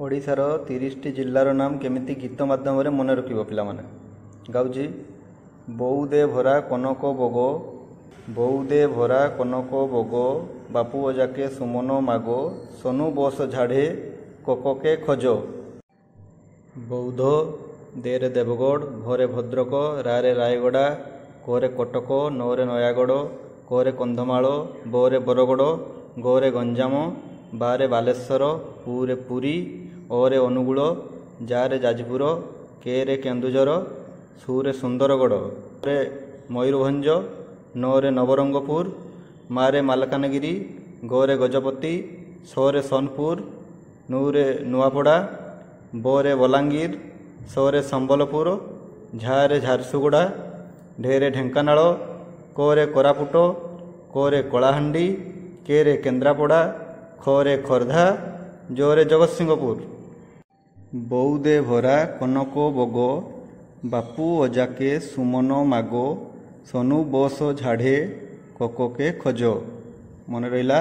ଓଡ଼ିଶାର 30ଟି ଜିଲ୍ଲାର ନାମ କେମିତି ଗୀତ ମାଧ୍ୟମରେ ମନେ ରଖିବ ପିଲାମାନେ। ଗାଉଛି ବୋଉ ଦେ ଭରା କନକ ବୋଗ, ବୋଉ ଦେ ଭରା କନକ ବୋଗ, ବାପୁ ଅଜାକେ ସୁମନ ମାଗୋ, ସୋନୁ ବସ ଝାଡ଼େ କୋକକେ ଖୋଜ। ବୌଦ୍ଧ, ଦେରେ ଦେବଗଡ଼, ଭରେ ଭଦ୍ରକ, ରାରେ ରାୟଗଡ଼ା, କୋରେ କଟକ, ନରେ ନୟାଗଡ଼, କୋରେ କନ୍ଧମାଳ, ବୋରେ ବରଗଡ଼, ଗୋରେ ଗଞ୍ଜାମ, ବାରେ ବାଲେଶ୍ୱର, ପୁରେ ପୁରୀ, ଅରେ ଅନୁଗୁଳ, ଯାରେ ଯାଜପୁର, କେରେ କେନ୍ଦୁଝର, ସୁରେ ସୁନ୍ଦରଗଡ଼, ରେ ମୟୂରଭଞ୍ଜ, ନରେ ନବରଙ୍ଗପୁର, ମାରେ ମାଲକାନଗିରି, ଗୋରେ ଗଜପତି, ସରେ ସୋନପୁର, ନୂରେ ନୂଆପଡ଼ା, ବୋରେ ବଲାଙ୍ଗୀର, ସରେ ସମ୍ବଲପୁର, ଝାରେ ଝାରସୁଗୁଡ଼ା, ଢେରେ ଢେଙ୍କାନାଳ, କୋରେ କୋରାପୁଟ, କୋରେ କଳାହାଣ୍ଡି, କେରେ କେନ୍ଦ୍ରାପଡ଼ା, ଖରେ ଖୋର୍ଦ୍ଧା, ଜୋରେ ଜଗତସିଂହପୁର। ବୋଉ ଦେ ଭରା କନକ ବୋଗ, ବାପୁ ଅଜାକେ ସୁମନ ମାଗୋ, ସୋନୁ ବସ ଝାଡ଼େ କୋକକେ ଖୋଜ। ମନେ ରହିଲା।